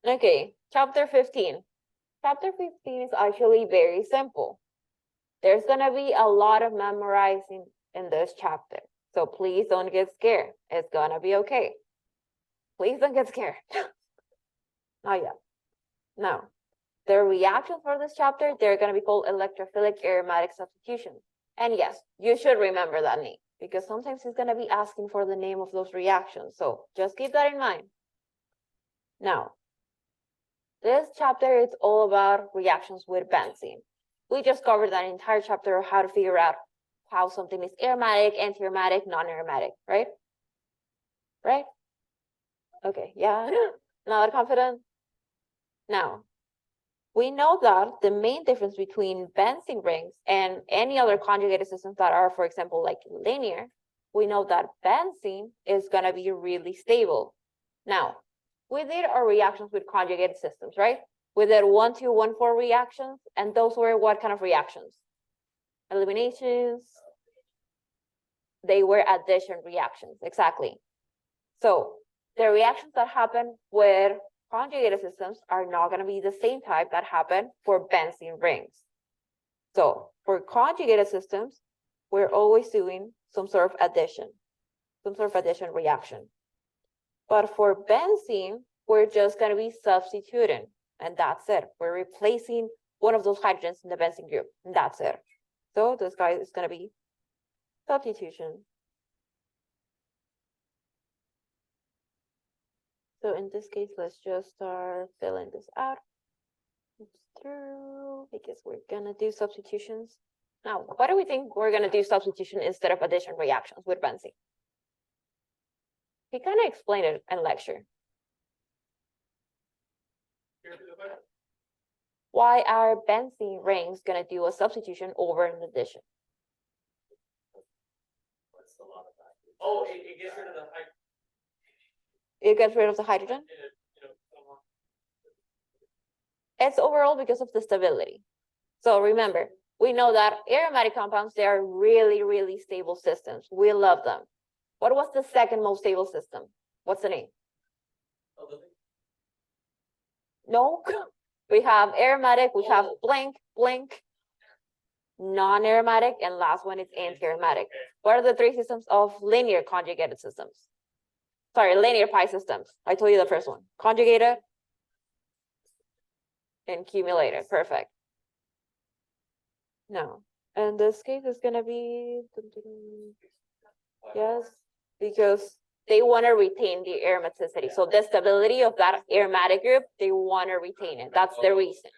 Okay, chapter 15. Chapter 15 is actually very simple. There's gonna be a lot of memorizing in this chapter. So please don't get scared. It's gonna be okay. Please don't get scared. Not yet. Now, the reactions for this chapter, they're gonna be called electrophilic aromatic substitutions. And yes, you should remember that name because sometimes he's gonna be asking for the name of those reactions. So just keep that in mind. Now, this chapter is all about reactions with benzene. We just covered that entire chapter of how to figure out how something is aromatic, anti-aromatic, non-aromatic, right? Right? Okay, yeah, not confident. Now, we know that the main difference between benzene rings and any other conjugated systems that are, for example, like linear, we know that benzene is gonna be really stable. Now, we did our reactions with conjugated systems, right? We did 1, 2, 1, 4 reactions, and those were what kind of reactions? Eliminations. They were addition reactions, exactly. So the reactions that happen with conjugated systems are not going to be the same type that happen for benzene rings. So for conjugated systems, we're always doing some sort of addition reaction. But for benzene, we're just going to be substituting, and that's it. We're replacing one of those hydrogens in the benzene group, and that's it. So this guy is going to be substitution. So in this case, let's just start filling this out through because we're gonna do substitutions. Now, why do we think we're gonna do substitution instead of addition reactions with benzene? He kind of explained it in lecture. Why are benzene rings gonna do a substitution over an addition? Oh, it gets rid of the hydrogen. It gets rid of the hydrogen? It's overall because of the stability. So remember, we know that aromatic compounds, they are really, really stable systems. We love them. What was the second most stable system? What's the name? No, we have aromatic, we have blank, non-aromatic, and last one is anti-aromatic. What are the three systems of linear conjugated systems? Sorry, linear pi systems. I told you the first one. Conjugated and cumulated. Perfect. No. And this case is gonna be yes, because they want to retain the aromaticity. So the stability of that aromatic group, they want to retain it. That's the reason.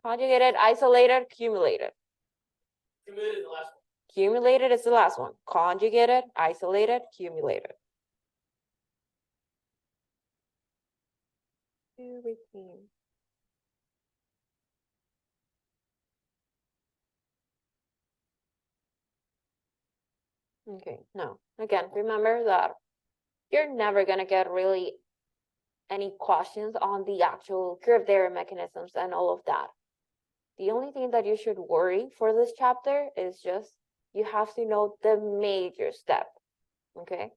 Conjugated, isolated, cumulated. Cumulated is the last one. Cumulated is the last one. Conjugated, isolated, cumulated. To retain. Okay, now, again, remember that you're never going to get really any questions on the actual curve theory mechanisms and all of that. The only thing that you should worry for this chapter is just you have to know the major step, okay?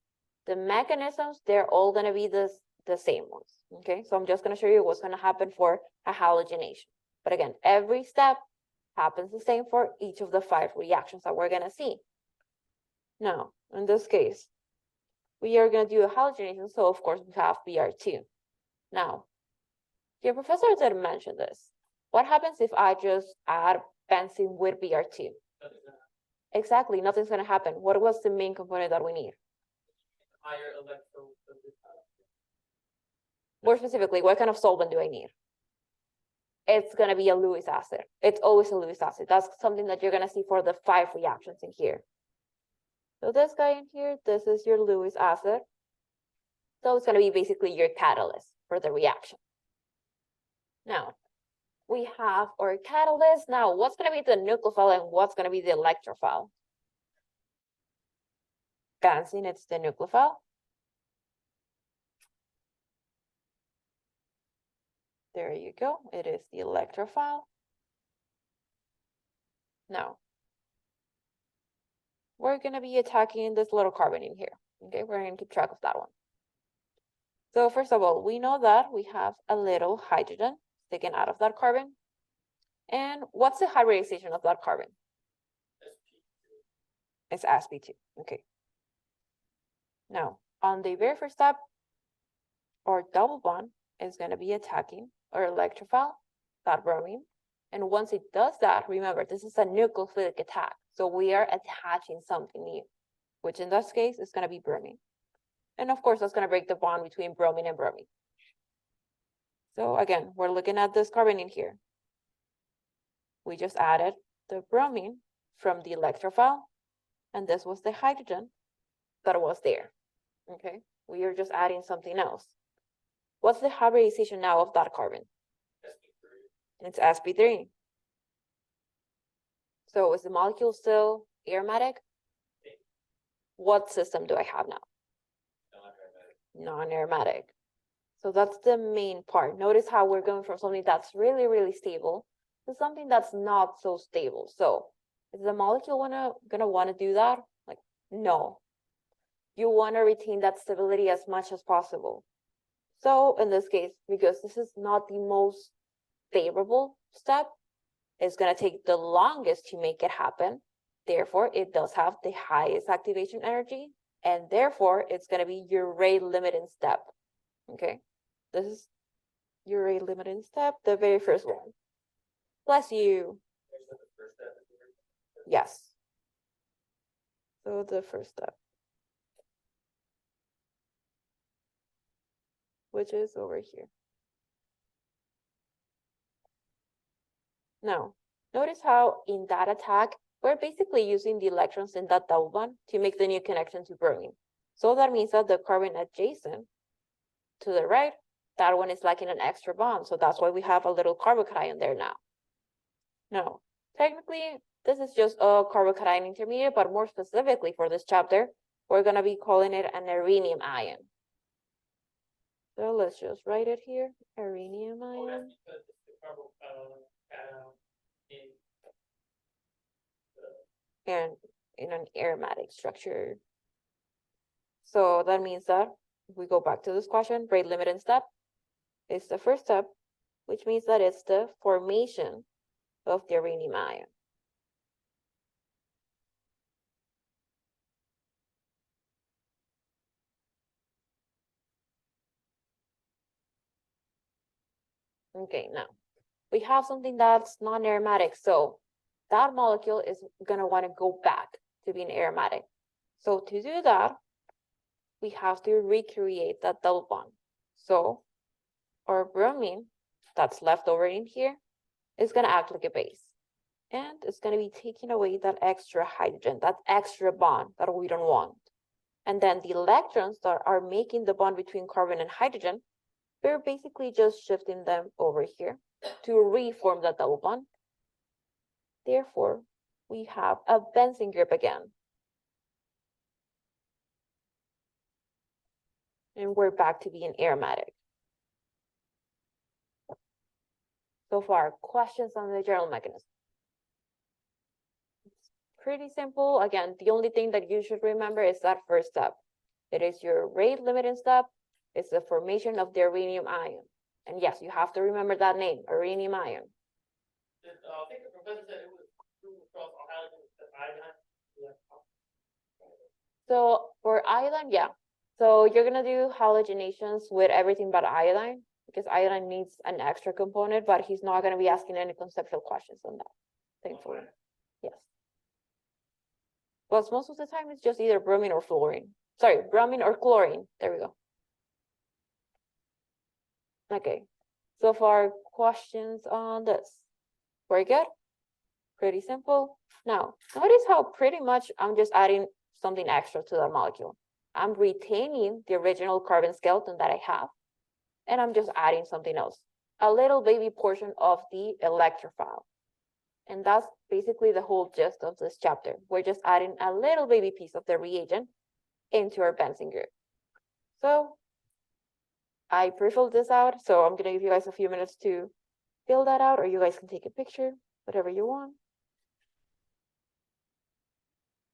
The mechanisms, they're all going to be the same ones, okay? So I'm just going to show you what's going to happen for a halogenation. But again, every step happens the same for each of the 5 reactions that we're going to see. Now, in this case, we are going to do a halogenation, so of course we have Br2. Now, your professor did mention this. What happens if I just add benzene with Br2? Exactly, nothing's going to happen. What was the main component that we need? Higher electron. More specifically, what kind of solvent do I need? It's going to be a Lewis acid. It's always a Lewis acid. That's something that you're going to see for the 5 reactions in here. So this guy in here, this is your Lewis acid. So it's going to be basically your catalyst for the reaction. Now, we have our catalyst. Now, what's going to be the nucleophile and what's going to be the electrophile? Benzene, it's the nucleophile. There you go. It is the electrophile. Now, we're going to be attacking this little carbon in here. Okay, we're gonna keep track of that one. So first of all, we know that we have a little hydrogen sticking out of that carbon. And what's the hybridization of that carbon? It's sp2, okay. Now, on the very first step, our double bond is gonna be attacking or electrophile, that bromine. And once it does that, remember, this is a nucleophilic attack. So we are attaching something new, which in this case is gonna be bromine. And of course, that's gonna break the bond between bromine and bromine. So again, we're looking at this carbon in here. We just added the bromine from the electrophile, and this was the hydrogen that was there, okay? We are just adding something else. What's the hybridization now of that carbon? It's sp3. So is the molecule still aromatic? What system do I have now? Non-aromatic. So that's the main part. Notice how we're going from something that's really, really stable to something that's not so stable. So is the molecule gonna wanna do that? Like, no. You wanna retain that stability as much as possible. So in this case, because this is not the most favorable step, it's gonna take the longest to make it happen. Therefore, it does have the highest activation energy, and therefore it's gonna be your rate limiting step. Okay, this is your rate limiting step, the very first one. Bless you. Yes. So the first step, which is over here. Now, notice how in that attack, we're basically using the electrons in that double bond to make the new connection to bromine. So that means that the carbon adjacent to the right, that one is lacking an extra bond. So that's why we have a little carbocation there now. No, technically, this is just a carbocation intermediate, but more specifically for this chapter, we're gonna be calling it an arenium ion. So let's just write it here, arenium ion. And in an aromatic structure. So that means that if we go back to this question, rate limiting step is the first step, which means that it's the formation of the arenium ion. Okay, now we have something that's non-aromatic, so that molecule is gonna wanna go back to being aromatic. So to do that, we have to recreate that double bond. So our bromine that's left over in here is gonna act like a base. And it's gonna be taking away that extra hydrogen, that extra bond that we don't want. And then the electrons that are making the bond between carbon and hydrogen, we're basically just shifting them over here to reform that double bond. Therefore, we have a benzene group again. And we're back to being aromatic. So far, questions on the general mechanism? It's pretty simple. Again, the only thing that you should remember is that first step. It is your rate limiting step. It's the formation of the arenium ion. And yes, you have to remember that name, arenium ion. I think the professor said it was true across all halogens except iodine. So for iodine, yeah. So you're gonna do halogenations with everything but iodine, because iodine needs an extra component, but he's not gonna be asking any conceptual questions on that, thankfully. Okay. Yes. But most of the time it's just either bromine or fluorine. Sorry, bromine or chlorine. There we go. Okay. So far, questions on this? Very good. Pretty simple. Now, notice how pretty much I'm just adding something extra to that molecule. I'm retaining the original carbon skeleton that I have, and I'm just adding something else, a little baby portion of the electrophile. And that's basically the whole gist of this chapter. We're just adding a little baby piece of the reagent into our benzene group. So I pre-filled this out, so I'm gonna give you guys a few minutes to fill that out, or you guys can take a picture, whatever you want.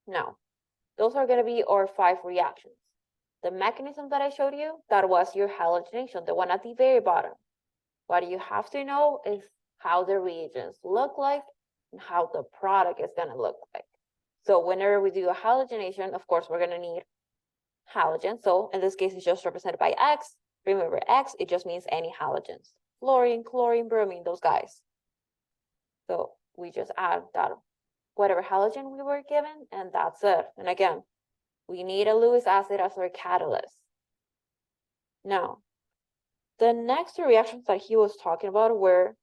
Now, those are gonna be our 5 reactions. the mechanism that I showed you, that was your halogenation, the one at the very bottom. What you have to know is how the reagents look like and how the product is gonna look like. So whenever we do a halogenation, of course, we're gonna need halogen. So in this case, it's just represented by X. Remember, X, it just means any halogens. Fluorine, chlorine, bromine, those guys. So we just add that whatever halogen we were given, and that's it. And again, we need a Lewis acid as our catalyst. Now, the next two reactions that he was talking about were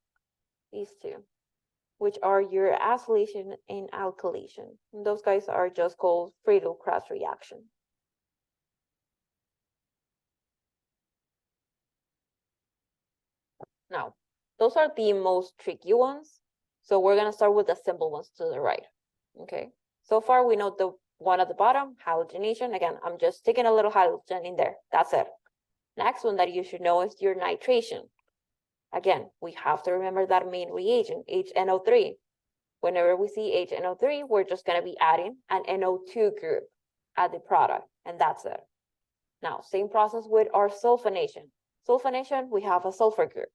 these two, which are your acylation and alkylation. And those guys are just called Friedel-Crafts reaction. Now, those are the most tricky ones. So we're gonna start with the simple ones to the right, okay? So far, we know the one at the bottom, halogenation. Again, I'm just sticking a little halogen in there, that's it. Next one that you should know is your nitration. Again, we have to remember that main reagent, HNO3. Whenever we see HNO3, we're just gonna be adding an NO2 group at the product, and that's it. Now, same process with our sulfonation. Sulfonation, we have a sulfur group.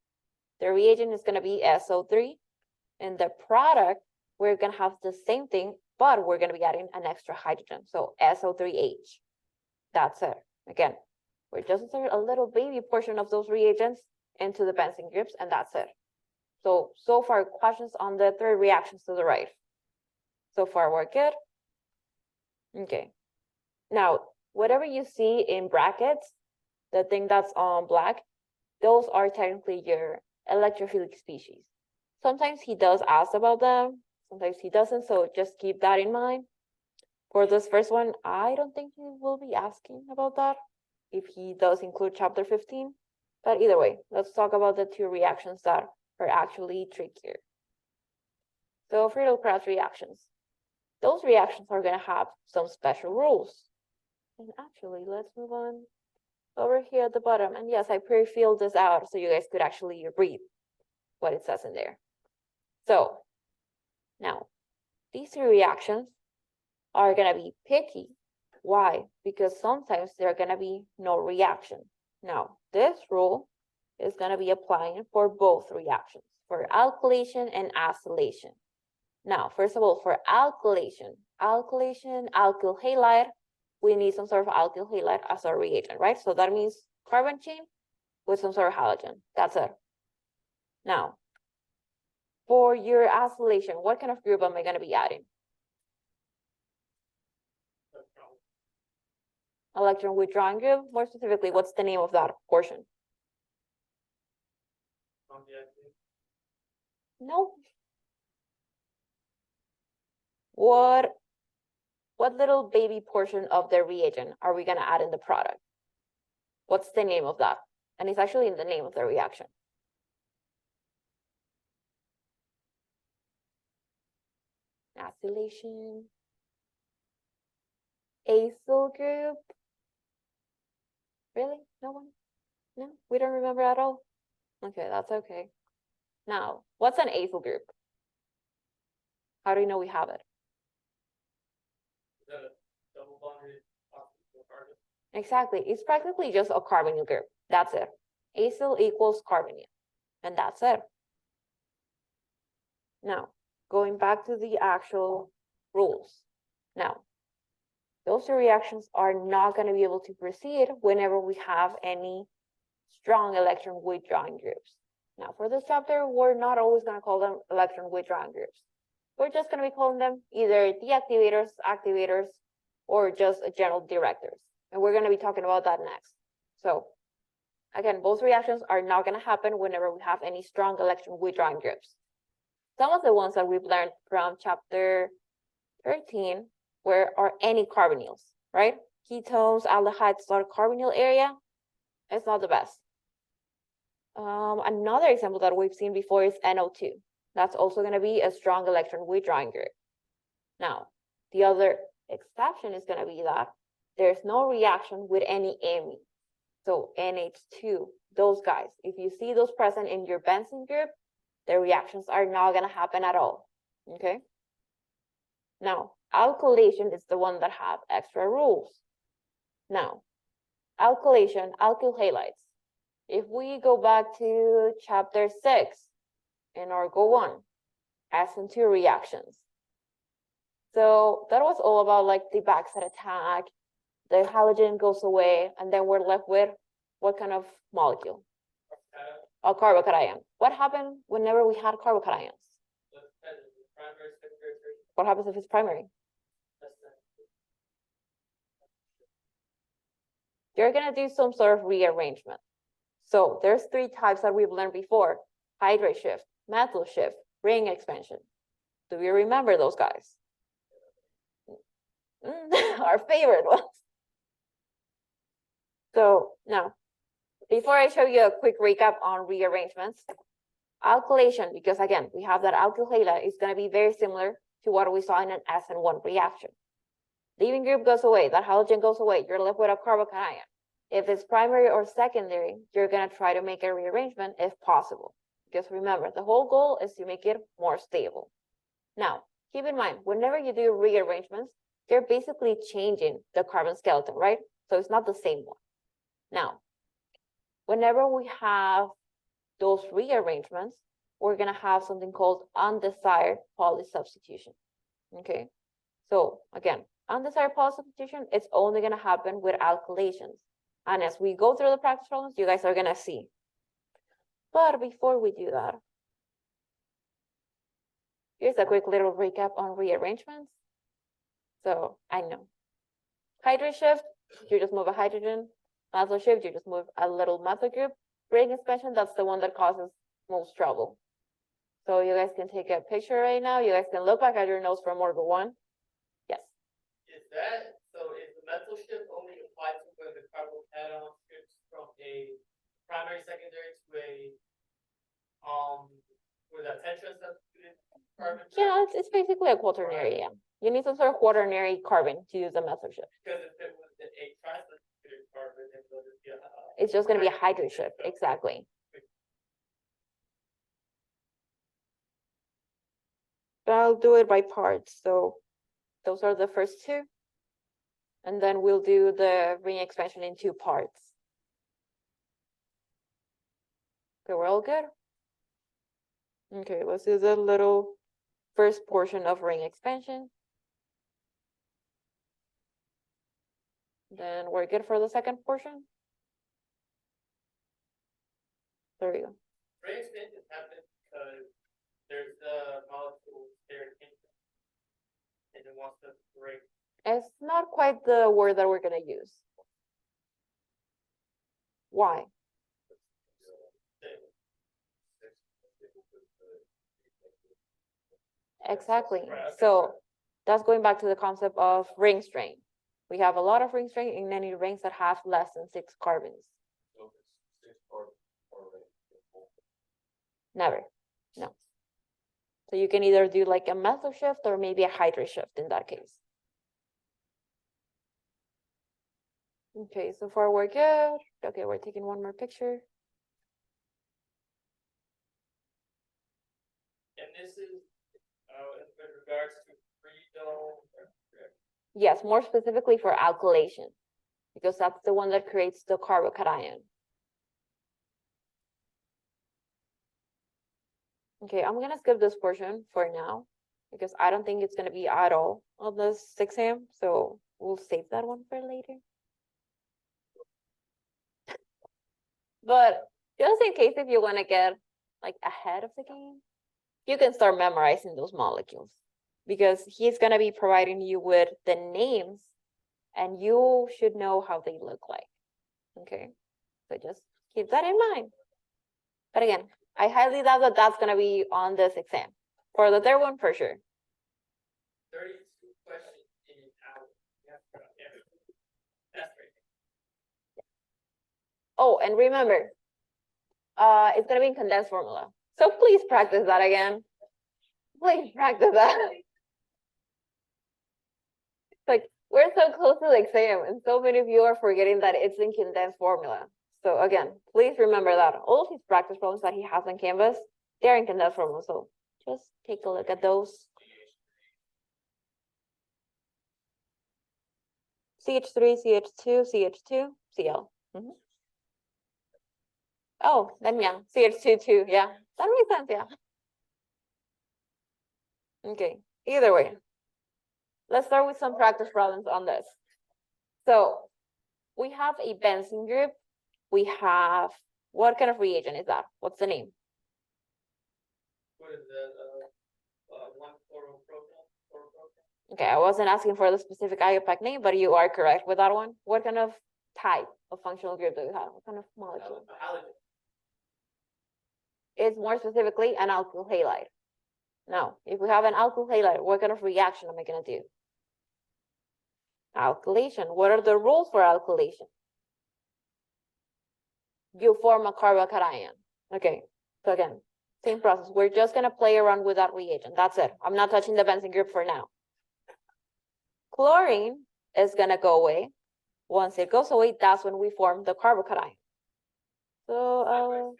The reagent is gonna be SO3, and the product, we're gonna have the same thing, but we're gonna be adding an extra hydrogen, so SO3H. That's it. Again, we're just inserting a little baby portion of those reagents into the benzene groups, and that's it. So far, questions on the three reactions to the right. So far, we're good. Okay. Now, whatever you see in brackets, the thing that's on black, those are technically your electrophilic species. Sometimes he does ask about them, sometimes he doesn't, so just keep that in mind. For this first one, I don't think he will be asking about that if he does include chapter 15. But either way, let's talk about the two reactions that are actually trickier. So Friedel-Crafts reactions. Those reactions are going to have some special rules. And actually, let's move on over here at the bottom. And yes, I pre-filled this out so you guys could actually read what it says in there. So now, these two reactions are going to be picky. Why? Because sometimes there are going to be no reaction. Now, this rule is going to be applying for both reactions, for alkylation and acylation. Now, first of all, for alkylation, alkyl halide, we need some sort of alkyl halide as our reagent, right? So that means carbon chain with some sort of halogen. That's it. Now, for your acylation, what kind of group am I going to be adding? Electron withdrawing group. More specifically, what's the name of that portion? No. What little baby portion of the reagent are we going to add in the product? What's the name of that? And it's actually in the name of the reaction. Acylation. Acyl group. Really? No one? No, we don't remember at all? Okay, that's okay. Now, what's an acyl group? How do you know we have it? Is that a double bonded oxygen carbon? Exactly, it's practically just a carbonyl group. That's it. Acyl equals carbonyl, and that's it. Now, going back to the actual rules. Now, those two reactions are not going to be able to proceed whenever we have any strong electron withdrawing groups. Now, for this chapter, we're not always going to call them electron withdrawing groups. We're just going to be calling them either deactivators, activators, or just general directors. And we're going to be talking about that next. So, again, both reactions are not going to happen whenever we have any strong electron withdrawing groups. Some of the ones that we've learned from chapter 13 are any carbonyls, right? Ketones, aldehydes, sort of carbonyl area. It's not the best. Another example that we've seen before is NO2. That's also going to be a strong electron withdrawing group. Now, the other exception is going to be that there's no reaction with any amine. So NH2, those guys, if you see those present in your benzene group, the reactions are not going to happen at all, okay? Now, alkylation is the one that have extra rules. Now, alkylation, alkyl halides. If we go back to chapter 6 in Article 1, SN2 reactions. So that was all about like the backside attack, the halogen goes away, and then we're left with what kind of molecule? A carbocation. What happened whenever we had carbocations? What happens if it's primary? You're gonna do some sort of rearrangement. So there's 3 types that we've learned before: hydrate shift, methyl shift, ring expansion. Do you remember those guys? Our favorite ones. So now, before I show you a quick recap on rearrangements, alkylation, because again, we have that alkyl halide is going to be very similar to what we saw in an SN1 reaction. Leaving group goes away, that halogen goes away, you're left with a carbocation. If it's primary or secondary, you're going to try to make a rearrangement if possible. Because remember, the whole goal is to make it more stable. Now, keep in mind, whenever you do rearrangements, you're basically changing the carbon skeleton, right? So it's not the same one. Now, whenever we have those rearrangements, we're going to have something called undesired polysubstitution. Okay, so again, undesired polysubstitution, it's only going to happen with alkylations. And as we go through the practice problems, you guys are going to see. But before we do that, here's a quick little recap on rearrangements. So I know. Hydrate shift, you just move a hydrogen. Methyl shift, you just move a little methyl group. Ring expansion, that's the one that causes most trouble. So you guys can take a picture right now. You guys can look back at your notes from Article 1. Yes. Is the methyl shift only applied to where the carbocation shifts from a primary, secondary to a where the tetra substituted carbon? Yeah, it's basically a quaternary, yeah. You need some sort of quaternary carbon to use a methyl shift. Because if it was a tri-substituted carbon, then it'll just be it's just going to be a hydrate shift, exactly. But I'll do it by parts. So those are the first 2. And then we'll do the ring expansion in 2 parts. Okay, we're all good? Okay, let's do the little first portion of ring expansion. Then we're good for the second portion. There we go. Ring expansion happens because there's the molecule there and it wants to break. It's not quite the word that we're going to use. Why? Exactly. So that's going back to the concept of ring strain. We have a lot of ring strain in any rings that have less than 6 carbons. Never. No. So you can either do like a methyl shift or maybe a hydrate shift in that case. Okay, so far we're good. Okay, we're taking one more picture. And this is in regards to freedom. Yes, more specifically for alkylation, because that's the one that creates the carbocation. Okay, I'm gonna skip this portion for now because I don't think it's gonna be at all on this exam, so we'll save that one for later. But just in case if you want to get like ahead of the game, you can start memorizing those molecules because he's going to be providing you with the names and you should know how they look like. Okay, so just keep that in mind. But again, I highly doubt that that's going to be on this exam. For the third one, for sure. 32 questions in an hour. That's great. Oh, and remember, it's going to be in condensed formula. So please practice that again. Please practice that. Like, we're so close to the exam, and so many of you are forgetting that it's in condensed formula. So again, please remember that. All of these practice problems that he has on Canvas, they're in condensed formula. So just take a look at those. CH3, CH2, CH2. Cl. Mhm. Oh, then yeah, CH2 too, yeah. That makes sense, yeah. Okay, either way. Let's start with some practice problems on this. So we have a benzene group. We have, what kind of reagent is that? What's the name? What is that, 1,4-propanol? Okay, I wasn't asking for the specific IUPAC name, but you are correct with that one. What kind of type of functional group do we have? What kind of molecule? Halogen. It's more specifically an alkyl halide. Now, if we have an alkyl halide, what kind of reaction am I gonna do? Alkylation. What are the rules for alkylation? You form a carbocation. Okay, so again, same process. We're just gonna play around with that reagent. That's it. I'm not touching the benzene group for now. Chlorine is gonna go away. Once it goes away, that's when we form the carbocation. So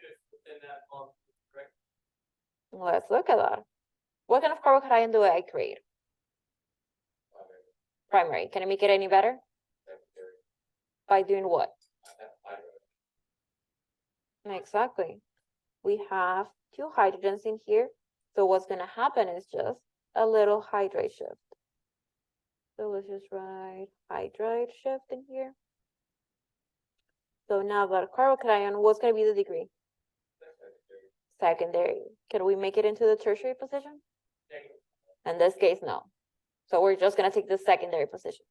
let's look at that. What kind of carbocation do I create? Primary. Can I make it any better? By doing what? Exactly. We have two hydrogens in here. So what's gonna happen is just a little hydride shift. So let's just write hydride shift in here. So now that carbocation, what's gonna be the degree? Secondary. Can we make it into the tertiary position? In this case, no. So we're just gonna take the secondary position.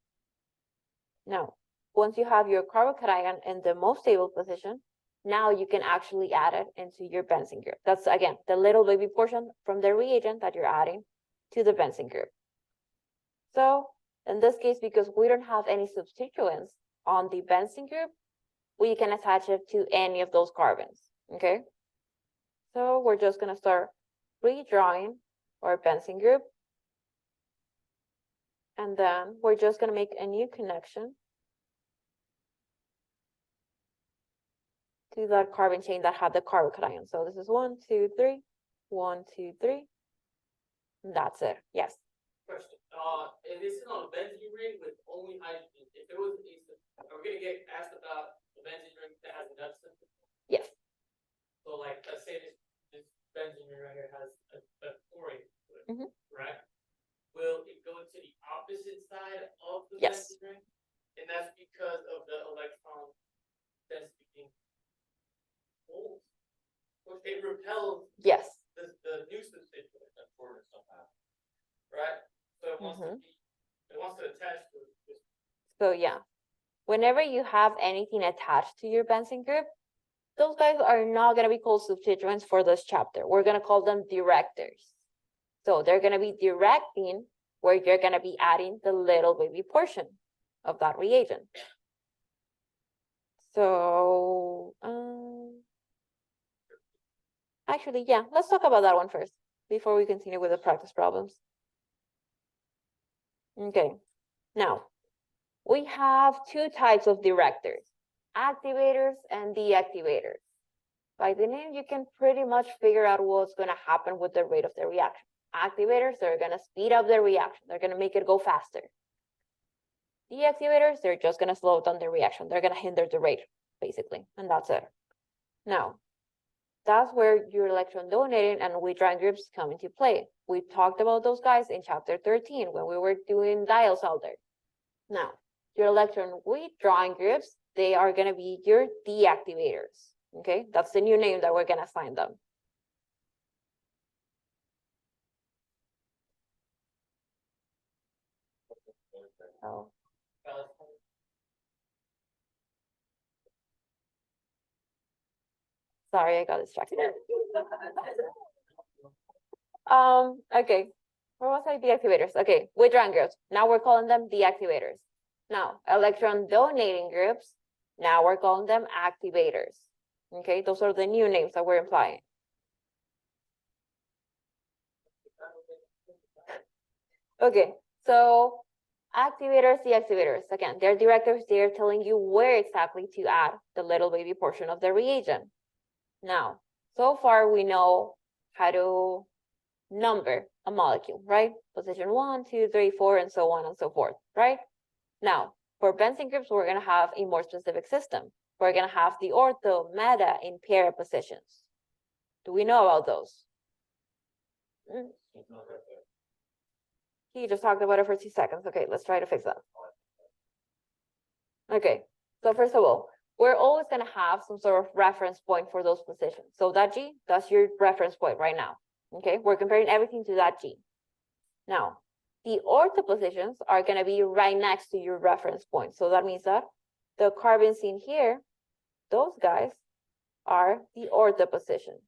Now, once you have your carbocation in the most stable position, now you can actually add it into your benzene group. That's, again, the little baby portion from the reagent that you're adding to the benzene group. So in this case, because we don't have any substituents on the benzene group, we can attach it to any of those carbons, okay? So we're just gonna start redrawing our benzene group. And then we're just gonna make a new connection to that carbon chain that had the carbocation. So this is 1, 2, 3, 1, 2, 3. And that's it. Yes. Question. If this is on a benzene ring with only hydrogen, if it was are we gonna get asked about the benzene ring that has another system? Yes. So like, let's say this benzene ring right here has a chlorine to it, right? Will it go to the opposite side of the Yes. benzene ring? And that's because of the electron density being full, which it repels Yes. the new substituent that Jordan somehow, right? So it wants to be, it wants to attach to this. So yeah, whenever you have anything attached to your benzene group, those guys are not gonna be called substituents for this chapter. We're gonna call them directors. So they're gonna be directing where you're gonna be adding the little baby portion of that reagent. So actually, yeah, let's talk about that one first before we continue with the practice problems. Okay, now we have two types of directors, activators and deactivators. By the name, you can pretty much figure out what's gonna happen with the rate of the reaction. Activators, they're gonna speed up the reaction. They're gonna make it go faster. Deactivators, they're just gonna slow down the reaction. They're gonna hinder the rate, basically, and that's it. Now, that's where your electron donating and withdrawing groups come into play. We talked about those guys in chapter 13 when we were doing Diels-Alder. Now, your electron withdrawing groups, they are gonna be your deactivators, okay? That's the new name that we're gonna assign them. Oh. Sorry, I got distracted. Okay. Where was I? Deactivators. Okay, withdrawing groups. Now we're calling them deactivators. Now, electron donating groups. Now we're calling them activators. Okay, those are the new names that we're implying. Okay, so activators, deactivators. Again, they're directors. They're telling you where exactly to add the little baby portion of the reagent. Now, so far we know how to number a molecule, right? Position 1, 2, 3, 4, and so on and so forth, right? Now, For benzene groups, we're gonna have a more specific system. We're gonna have the ortho, meta, and para positions. Do we know about those? He just talked about it for 2 seconds. Okay, let's try to fix that. Okay, so first of all, we're always gonna have some sort of reference point for those positions. So that G, that's your reference point right now. Okay, we're comparing everything to that G. Now, the ortho positions are gonna be right next to your reference point. So that means that the carbons in here, those guys are the ortho position.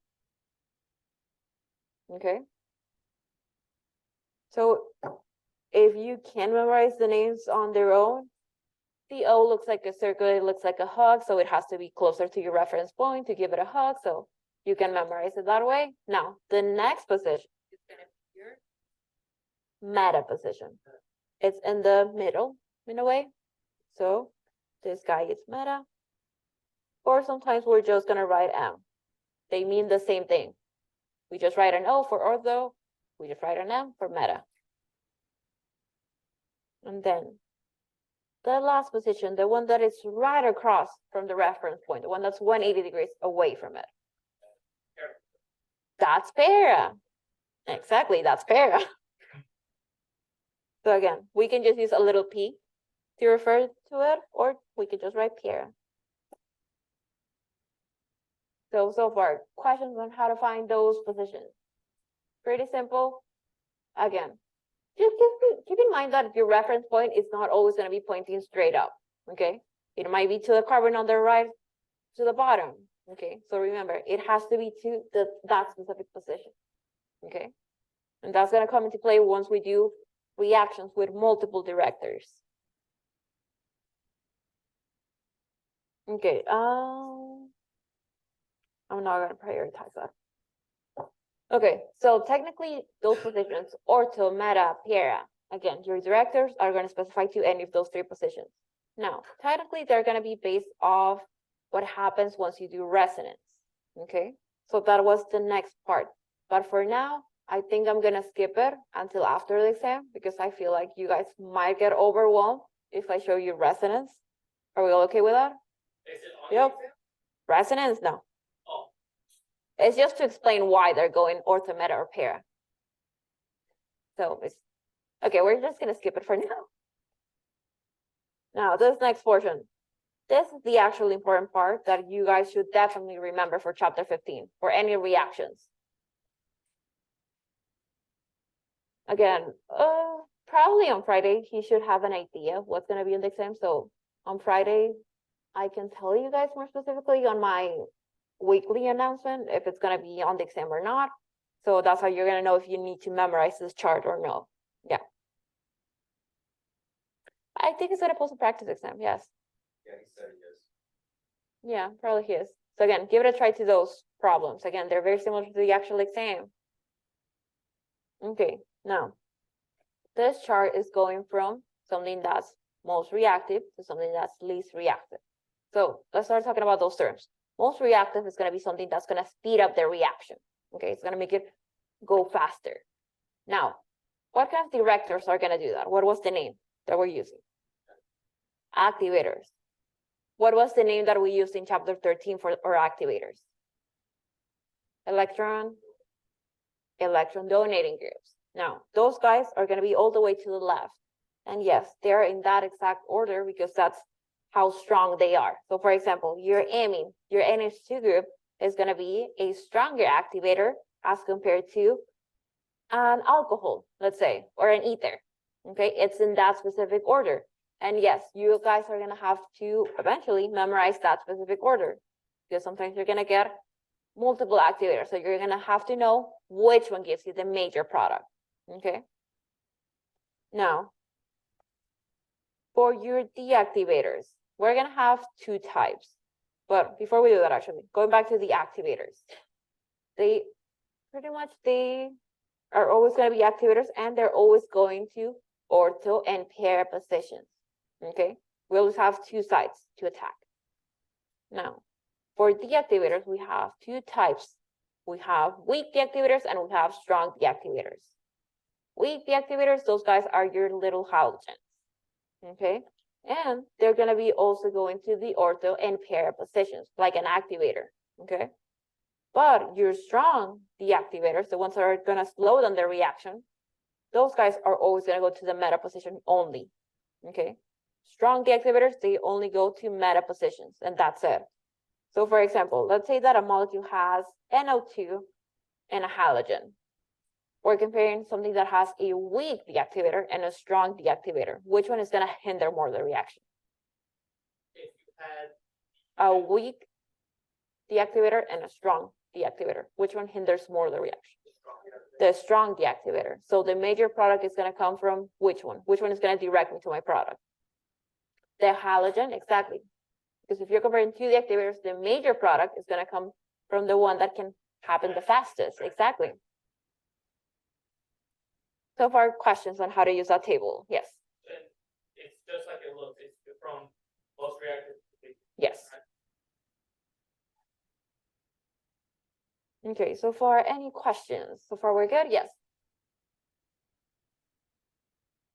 Okay. So if you can memorize the names on their own, the O looks like a circle, it looks like a hug, so it has to be closer to your reference point to give it a hug, so you can memorize it that way. Now, the next position is gonna be your meta position. It's in the middle, in a way. So this guy is meta. Or sometimes we're just gonna write M. They mean the same thing. We just write an O for ortho, we just write an M for meta. And then the last position, the one that is right across from the reference point, the one that's 180 degrees away from it. That's para. Exactly, that's para. So again, we can just use a little p to refer to it, or we could just write para. So far, questions on how to find those positions. Pretty simple. Again, just keep in mind that your reference point is not always going to be pointing straight up, okay? It might be to the carbon on the right, to the bottom, okay? So remember, it has to be to that specific position, okay? And that's going to come into play once we do reactions with multiple directors. Okay, I'm not going to prioritize that. Okay, so technically those positions, ortho, meta, para, again, your directors are going to specify to any of those 3 positions. Now, technically they're going to be based off what happens once you do resonance, okay? So that was the next part. But for now, I think I'm going to skip it until after the exam because I feel like you guys might get overwhelmed if I show you resonance. Are we all okay with that? Is it on Yep. the exam? Resonance, no. Oh, It's just to explain why they're going ortho, meta, or para. So it's okay, we're just gonna skip it for now. Now, this next portion. This is the actually important part that you guys should definitely remember for chapter 15, for any reactions. Again, probably on Friday, he should have an idea what's gonna be in the exam. So on Friday, I can tell you guys more specifically on my weekly announcement if it's going to be on the exam or not. So that's how you're going to know if you need to memorize this chart or no. Yeah. I think it's going to post a practice exam. Yes. yeah, he said he is. Yeah, probably he is. So again, give it a try to those problems. Again, they're very similar to the actual exam. Okay, now this chart is going from something that's most reactive to something that's least reactive. So let's start talking about those terms. Most reactive is going to be something that's going to speed up the reaction. Okay, it's going to make it go faster. Now, what kind of directors are going to do that? What was the name that we're using? Activators. What was the name that we used in chapter 13 for our activators? Electron donating groups. Now, those guys are going to be all the way to the left. And yes, they're in that exact order because that's how strong they are. So for example, your amine, your NH2 group is going to be a stronger activator as compared to an alcohol, let's say, or an ether. Okay, it's in that specific order. And yes, you guys are going to have to eventually memorize that specific order because sometimes you're going to get multiple activators. So you're going to have to know which one gives you the major product. Okay. Now, for your deactivators, we're going to have 2 types. But before we do that, actually, going back to the activators, they are always going to be activators and they're always going to ortho and para positions. Okay, we always have 2 sides to attack. Now, for deactivators, we have 2 types. We have weak deactivators and we have strong deactivators. Weak deactivators, those guys are your little halogens. Okay, And they're gonna be also going to the ortho and pair positions, like an activator, okay? But your strong deactivators, the ones that are gonna slow down the reaction, those guys are always gonna go to the meta position only, okay? Strong deactivators, they only go to meta positions, and that's it. So for example, let's say that a molecule has NO2 and a halogen. We're comparing something that has a weak deactivator and a strong deactivator. Which one is gonna hinder more the reaction? If you had A weak deactivator and a strong deactivator. Which one hinders more the reaction? The strong deactivator. So the major product is gonna come from which one? Which one is gonna direct me to my product? The halogen, exactly. Because if you're comparing two deactivators, the major product is gonna come from the one that can happen the fastest, exactly. So far, questions on how to use that table? Yes. And it's just like it looks. It's from most reactive. Yes. Okay, so far, any questions? So far, we're good? Yes.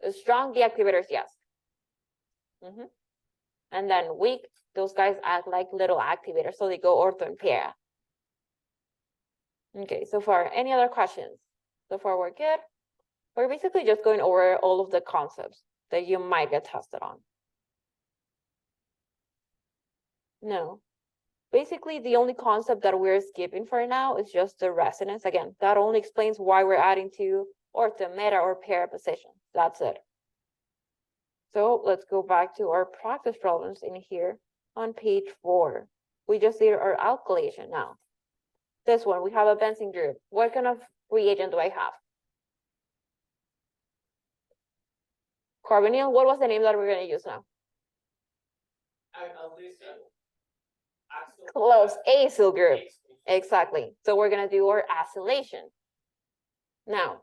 The strong deactivators, yes. And then weak, those guys act like little activators, so they go ortho and pair. Okay, so far, any other questions? So far, we're good. We're basically just going over all of the concepts that you might get tested on. No. Basically, the only concept that we're skipping for now is just the resonance. Again, that only explains why we're adding to ortho, meta, or pair position. That's it. So let's go back to our practice problems in here on page 4. We just did our alkylation now. This one, we have a benzene group. What kind of reagent do I have? Carbonyl, what was the name that we're going to use now? Close, acyl group. Exactly. So we're going to do our acylation. Now,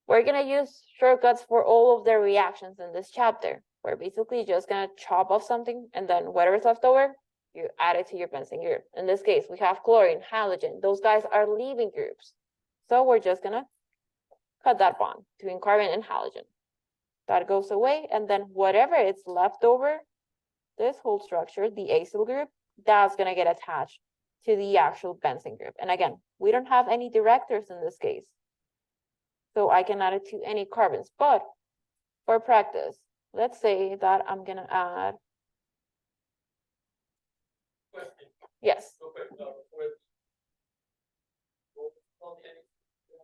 we're going to use shortcuts for all of the reactions in this chapter. We're basically just going to chop off something, and then whatever's left over, you add it to your benzene group. In this case, we have chlorine, halogen. Those guys are leaving groups. So we're just going to cut that bond between carbon and halogen. That goes away, and then whatever is left over, this whole structure, the acyl group, that's going to get attached to the actual benzene group. And again, we don't have any directors in this case. So I can add it to any carbons. But for practice, let's say that I'm going to add. Question. Yes. Real quick,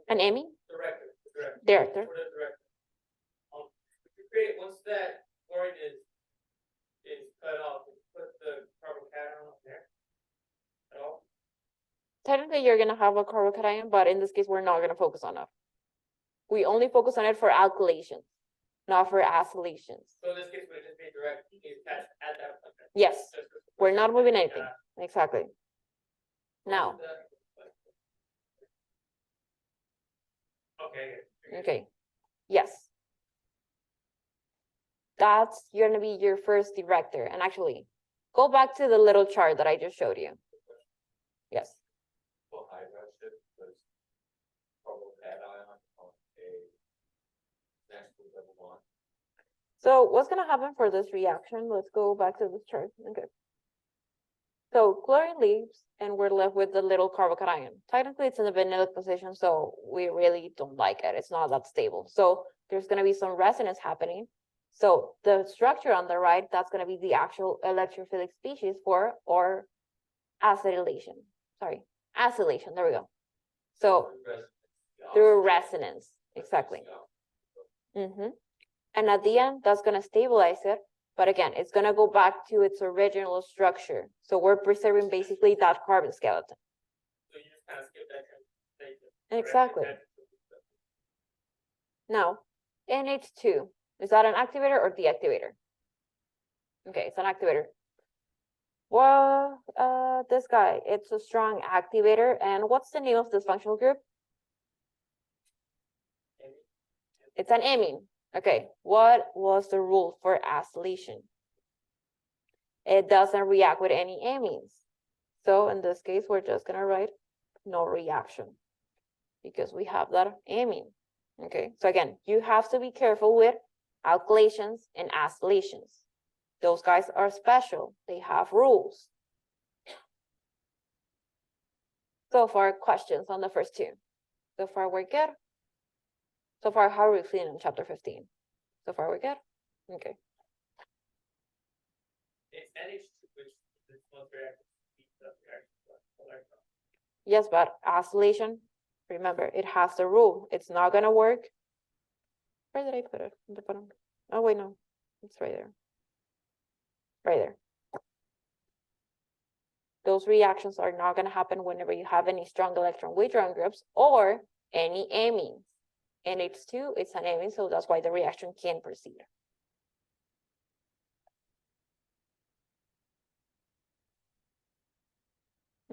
An amine? Director. Director. You create, once that chlorine is cut off, put the carbocation on there at all? Technically, you're going to have a carbocation, but in this case, we're not going to focus on it. We only focus on it for alkylations, not for acylations. So in this case, would it just be direct attached at that point? Yes, we're not moving anything. Exactly. Now. Okay. Yes. That's going to be your first director. And actually, go back to the little chart that I just showed you. Yes. So what's going to happen for this reaction? Let's go back to this chart. Okay. So chlorine leaves, and we're left with the little carbocation. Technically, it's in the vinylic position, so we really don't like it. It's not that stable. So there's going to be some resonance happening. So the structure on the right, that's going to be the actual electrophilic species for or acetylation. Sorry, acylation. There we go. So through resonance, exactly. And at the end, that's going to stabilize it. But again, it's going to go back to its original structure. So we're preserving basically that carbon skeleton. So you just kind of skip that. Exactly. Now, NH2, is that an activator or deactivator? Okay, it's an activator. Well, this guy, it's a strong activator. And what's the name of this functional group? It's an amine. Okay, what was the rule for acylation? It doesn't react with any amines. So in this case, we're just gonna write no reaction because we have that amine. Okay, so again, you have to be careful with alkylations and acylations. Those guys are special. They have rules. So far, questions on the first two. So far, we're good. So far, how are we feeling in chapter 15? So far, we're good? Okay. It's NH2, which is most reactive. Yes, but acylation, remember, it has the rule. It's not going to work. Where did I put it? The bottom. Oh, wait, no. It's right there. Right there. Those reactions are not going to happen whenever you have any strong electron withdrawing groups or any amines. NH2, it's an amine, so that's why the reaction can proceed.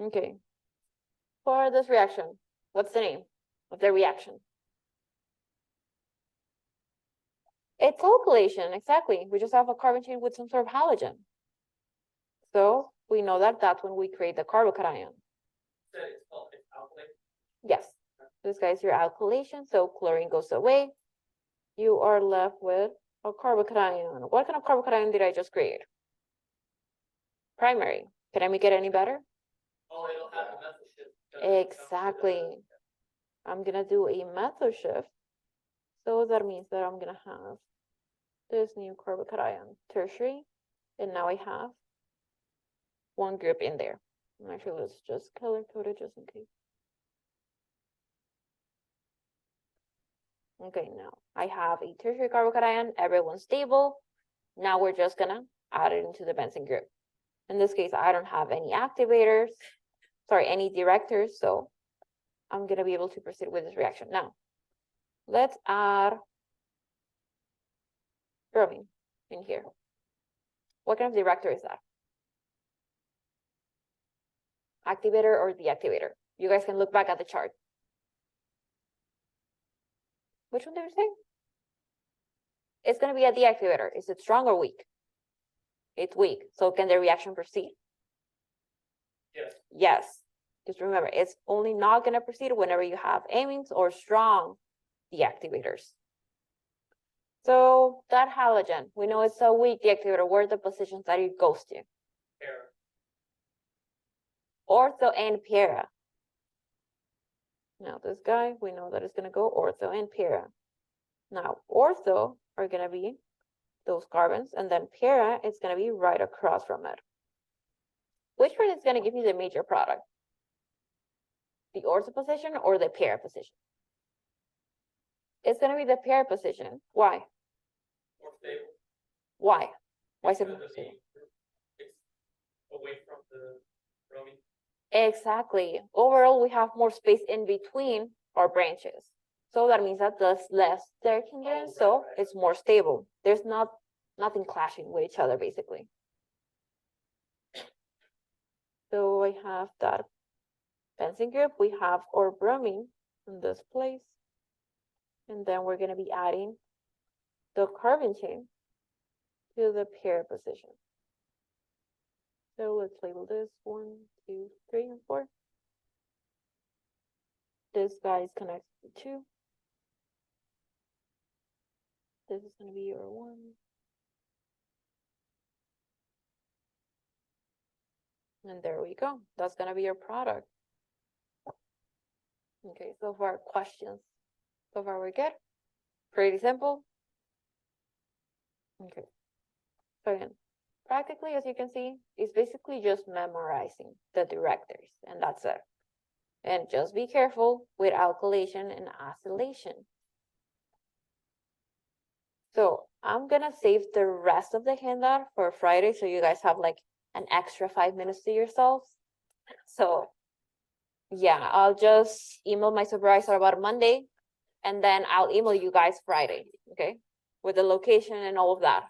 Okay. For this reaction, what's the name of the reaction? It's alkylation, exactly. We just have a carbon chain with some sort of halogen. So we know that that's when we create the carbocation. So it's called alkylate? Yes. This guy is your alkylation, so chlorine goes away. You are left with a carbocation. What kind of carbocation did I just create? Primary. Can I make it any better? Oh, it'll have a methyl shift. Exactly. I'm gonna do a methyl shift. So that means that I'm gonna have this new carbocation, tertiary, and now I have one group in there. Actually, let's just color code it just in case. Okay, now I have a tertiary carbocation, everyone's stable. Now we're just gonna add it into the benzene group. In this case, I don't have any activators, sorry, any directors, so I'm gonna be able to proceed with this reaction. Now, let's add bromine in here. What kind of director is that? Activator or deactivator? You guys can look back at the chart. Which one did you say? It's going to be a deactivator. Is it strong or weak? It's weak. So can the reaction proceed? Yes. Yes. Just remember, it's only not going to proceed whenever you have amines or strong deactivators. So that halogen, we know it's a weak deactivator. Where are the positions that it goes to? Para. Ortho and para. Now this guy, we know that it's going to go ortho and para. Now ortho are going to be those carbons, and then para, it's going to be right across from it. Which one is going to give you the major product? The ortho position or the para position? It's going to be the para position. Why? More stable. Why? Why is it more Because stable? it's away from the bromine. Exactly. Overall, we have more space in between our branches. So that means that there's less steric hindrance, so it's more stable. There's nothing clashing with each other, basically. So I have that benzene group. We have our bromine in this place. And then we're going to be adding the carbon chain to the para position. So let's label this 1, 2, 3, and 4. This guy is connected to 2. This is going to be your 1. And there we go. That's going to be your product. Okay, so far questions. So far we're good. Pretty simple. Okay. So again, practically, as you can see, it's basically just memorizing the directors, and that's it. And just be careful with alkylation and acylation. So I'm gonna save the rest of the handout for Friday, so you guys have like an extra 5 minutes to yourselves. So yeah, I'll just email my supervisor about Monday, and then I'll email you guys Friday, okay? With the location and all of that.